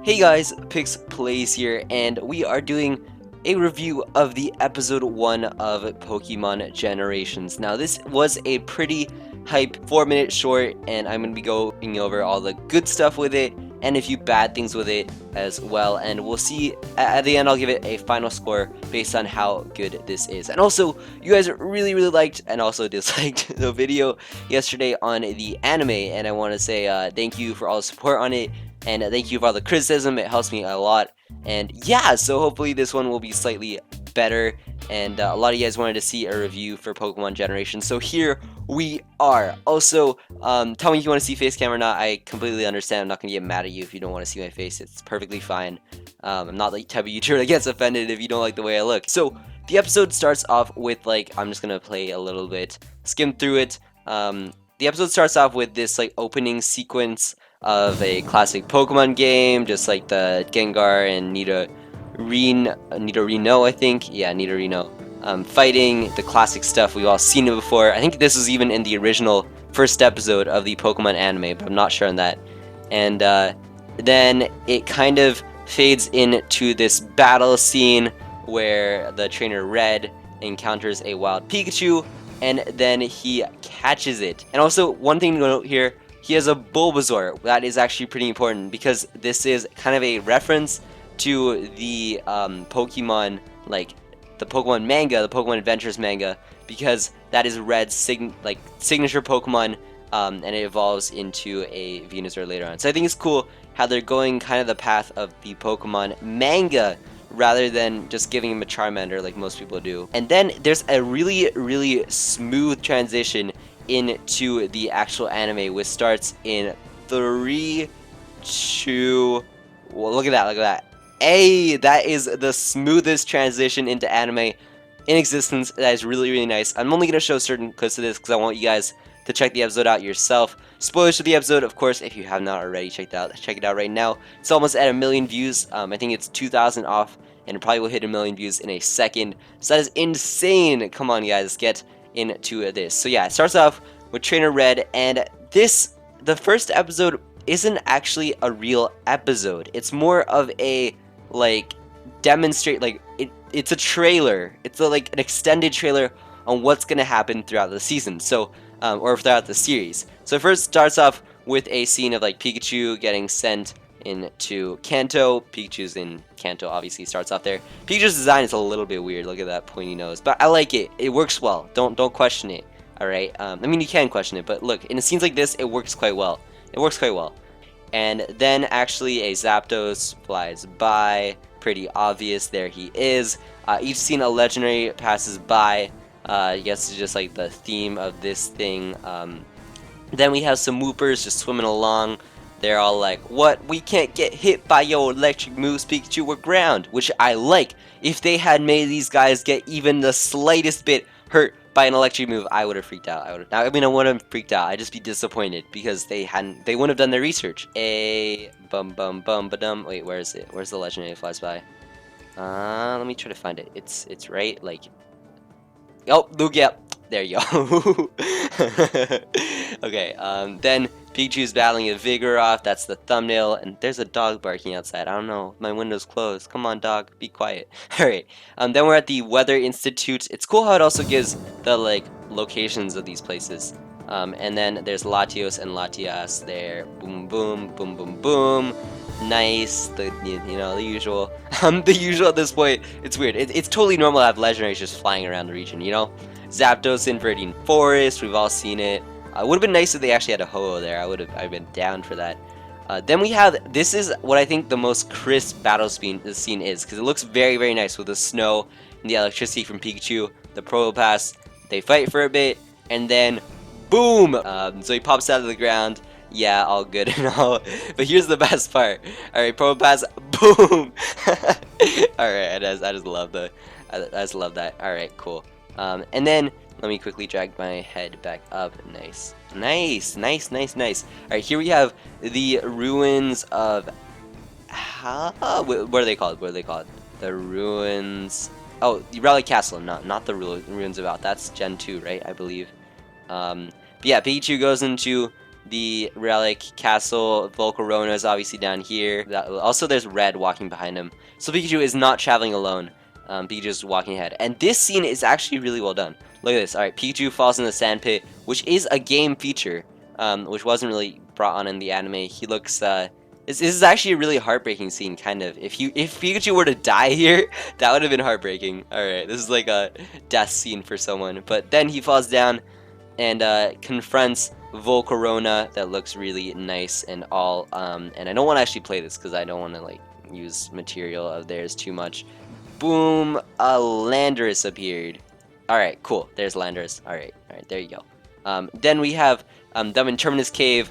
Hey guys, PixPlays here, and we are doing a review of the episode 1 of Pokemon Generations. Now, this was a pretty hype 4-minute short, and I'm going to be going over all the good stuff with it, and a few bad things with it as well, and we'll see, at the end I'll give it a final score based on how good this is. And also, you guys really liked and also disliked the video yesterday on the anime, and I want to say thank you for all the support on it. And thank you for all the criticism, it helps me a lot. And yeah, so hopefully this one will be slightly better. And a lot of you guys wanted to see a review for Pokemon Generation, so here we are. Also, tell me if you want to see face cam or not. I completely understand. I'm not going to get mad at you if you don't want to see my face. It's perfectly fine. I'm not the type of YouTuber that gets offended if you don't like the way I look. So the episode starts off with, like, I'm just going to play a little bit, skim through it. The episode starts off with this, like, opening sequence of a classic Pokemon game, just like the Gengar and Nidorino, I think. Yeah, Nidorino. Fighting the classic stuff. We've all seen it before. I think this was even in the original first episode of the Pokemon anime, but I'm not sure on that. And then it kind of fades into this battle scene where the trainer Red encounters a wild Pikachu, and then he catches it. And also, one thing to note here, he has a Bulbasaur. That is actually pretty important because this is kind of a reference to the Pokemon, like the Pokemon manga, the Pokemon Adventures manga, because that is Red's signature Pokemon, and it evolves into a Venusaur later on. So I think it's cool how they're going kind of the path of the Pokemon manga rather than just giving him a Charmander like most people do. And then there's a really smooth transition into the actual anime, which starts in 3, 2. Well, look at that. Hey, that is the smoothest transition into anime in existence. That is really nice. I'm only going to show certain clips of this because I want you guys to check the episode out yourself. Spoilers for the episode, of course, if you have not already checked it out, check it out right now. It's almost at 1 million views. I think it's 2,000 off, and it probably will hit 1 million views in a second. So that is insane. Come on, guys, get into this. So yeah, it starts off with Trainer Red, and the first episode isn't actually a real episode. It's more of a it's a trailer. It's like an extended trailer on what's gonna happen throughout the season. So or throughout the series. So it first starts off with a scene of like Pikachu getting sent into Kanto. Pikachu's in Kanto, obviously starts off there. Pikachu's design is a little bit weird. Look at that pointy nose, but I like it. It works well. Don't question it. All right. I mean, you can question it, but look, in scenes like this, it works quite well. And then actually a Zapdos flies by. Pretty obvious. There he is. Each scene a legendary passes by. I guess it's just like the theme of this thing. Then we have some Whoopers just swimming along. They're all like, what? We can't get hit by your electric moves, Pikachu, we're ground. Which I like. If they had made these guys get even the slightest bit hurt by an electric move, I would have freaked out. I wouldn't have freaked out. I'd just be disappointed because they wouldn't have done their research. Ba-dum. Wait, where is it? Where's the legendary that flies by? Let me try to find it. It's right, like... Oh, Lugia. There you go. Okay, then Pikachu's battling a Vigoroth. That's the thumbnail, and there's a dog barking outside. I don't know, my window's closed. Come on, dog, be quiet. Alright, then we're at the Weather Institute. It's cool how it also gives the, like, locations of these places. And then there's Latios and Latias there. Boom. Nice, the usual. The usual at this point. It's weird. It's totally normal to have legendaries just flying around the region, you know? Zapdos in Viridian Forest, we've all seen it. It would have been nice if they actually had a Ho-Oh there. I've been down for that. Then we have, this is what I think the most crisp battle scene is, because it looks very nice with the snow and the electricity from Pikachu, the Probopass. They fight for a bit, and then boom! So he pops out of the ground. Yeah, all good and all. But here's the best part. Alright, Probopass, boom! Alright, I just love that. Alright, cool. And then let me quickly drag my head back up. Nice. Alright, here we have the ruins of... What are they called? The ruins... Oh, the Relic Castle. Not the ruins of Out. That's Gen 2, right? I believe. But yeah, Pikachu goes into the Relic Castle. Volcarona is obviously down here. Also, there's Red walking behind him. So Pikachu is not traveling alone. Pikachu is walking ahead. And this scene is actually really well done. Look at this. Alright, Pikachu falls in the sand pit, which is a game feature, which wasn't really brought on in the anime. He looks, this is actually a really heartbreaking scene, kind of. If Pikachu were to die here, that would have been heartbreaking. Alright, this is like a death scene for someone. But then he falls down and confronts Volcarona. That looks really nice and all. And I don't want to actually play this because I don't want to like use material of theirs too much. Boom! A Landorus appeared. Alright, cool. There's Landorus. Alright, there you go. Then we have them in Terminus Cave.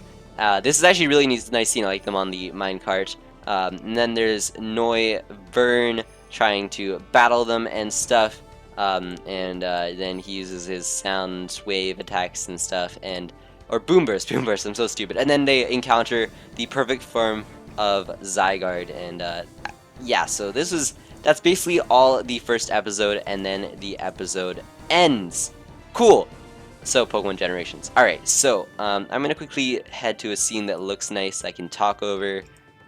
This is actually really nice scene. I like them on the minecart. And then there's Noi Vern trying to battle them and stuff. Then he uses his sound wave attacks and stuff, or boom burst, I'm so stupid. And then they encounter the perfect form of Zygarde, and yeah, so that's basically all the first episode, and then the episode ends. Cool. So Pokemon Generations. Alright, so I'm gonna quickly head to a scene that looks nice I can talk over.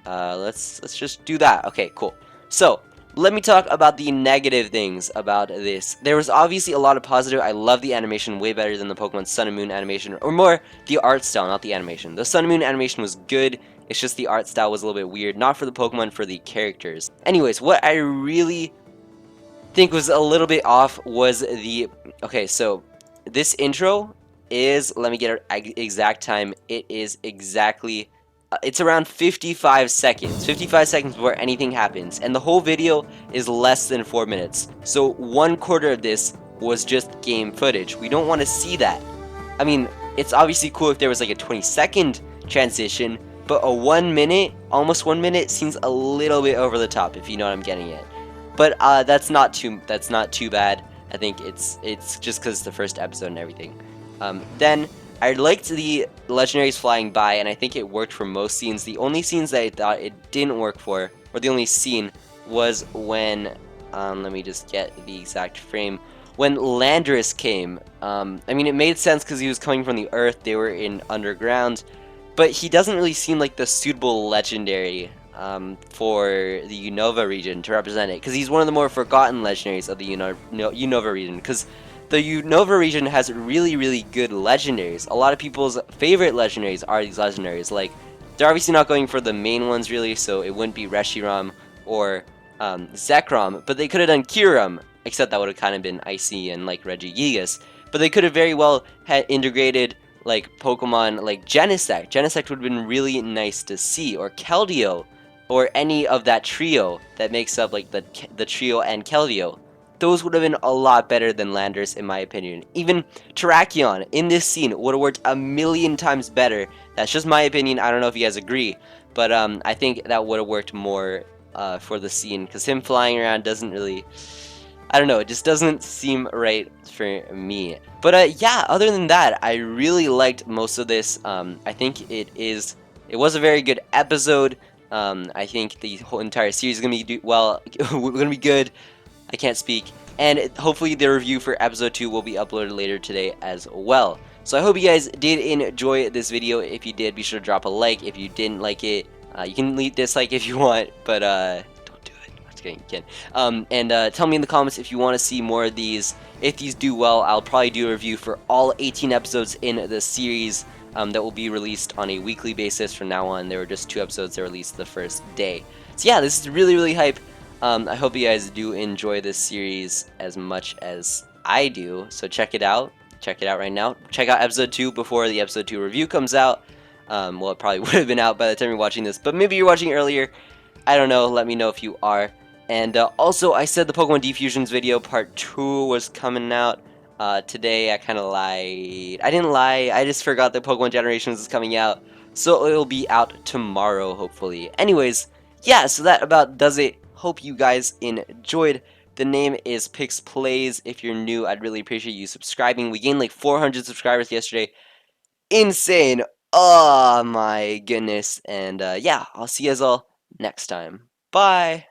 Let's just do that. Okay, cool. So let me talk about the negative things about this. There was obviously a lot of positive. I love the animation way better than the Pokemon Sun and Moon animation, or more the art style, not the animation. The Sun and Moon animation was good. It's just the art style was a little bit weird, not for the Pokemon, for the characters. Anyways, what I really think was a little bit off was the... Okay, so this intro is, let me get an exact time, it is exactly... it's around 55 seconds. 55 seconds before anything happens. And the whole video is less than 4 minutes. So 1/4 of this was just game footage. We don't want to see that. I mean, it's obviously cool if there was like a 20-second transition, but a 1 minute, almost 1 minute, seems a little bit over the top, if you know what I'm getting at. But that's not too bad. I think it's just because it's the first episode and everything. Then I liked the legendaries flying by, and I think it worked for most scenes. The only scenes that I thought it didn't work for, or the only scene, was when, let me just get the exact frame, when Landorus came. I mean, it made sense because he was coming from the Earth, they were in underground, but he doesn't really seem like the suitable legendary for the Unova region to represent it, because he's one of the more forgotten legendaries of the Unova region, because the Unova region has really, really good legendaries. A lot of people's favorite legendaries are these legendaries. Like, they're obviously not going for the main ones, really, so it wouldn't be Reshiram or Zekrom, but they could have done Kyurem, except that would have kind of been icy and like Regigigas. But they could have very well had integrated like Pokemon like Genesect. Genesect would have been really nice to see, or Keldeo, or any of that trio that makes up like the trio and Keldeo. Those would have been a lot better than Landorus, in my opinion. Even Terrakion in this scene would have worked a million times better. That's just my opinion. I don't know if you guys agree, but I think that would have worked more for the scene, because him flying around doesn't really, I don't know, it just doesn't seem right for me. But yeah, other than that, I really liked most of this. I think it was a very good episode. I think the whole entire series is gonna be good. I can't speak. And hopefully the review for episode 2 will be uploaded later today as well. So I hope you guys did enjoy this video. If you did, be sure to drop a like. If you didn't like it, you can leave dislike if you want, but don't do it. I'm just kidding, you can. Tell me in the comments if you want to see more of these. If these do well, I'll probably do a review for all 18 episodes in the series that will be released on a weekly basis from now on. There were just 2 episodes that were released the first day. So yeah, this is really, really hype. I hope you guys do enjoy this series as much as I do, so check it out. Check it out right now. Check out episode 2 before the episode 2 review comes out. Well, it probably would have been out by the time you're watching this, but maybe you're watching earlier. I don't know, let me know if you are. And also, I said the Pokemon Defusions video part 2 was coming out today. I kind of lied. I didn't lie, I just forgot that Pokemon Generations is coming out. So it'll be out tomorrow, hopefully. Anyways, yeah, so that about does it. Hope you guys enjoyed. The name is PixPlays. If you're new, I'd really appreciate you subscribing. We gained like 400 subscribers yesterday. Insane. Oh my goodness. And yeah, I'll see you guys all next time. Bye.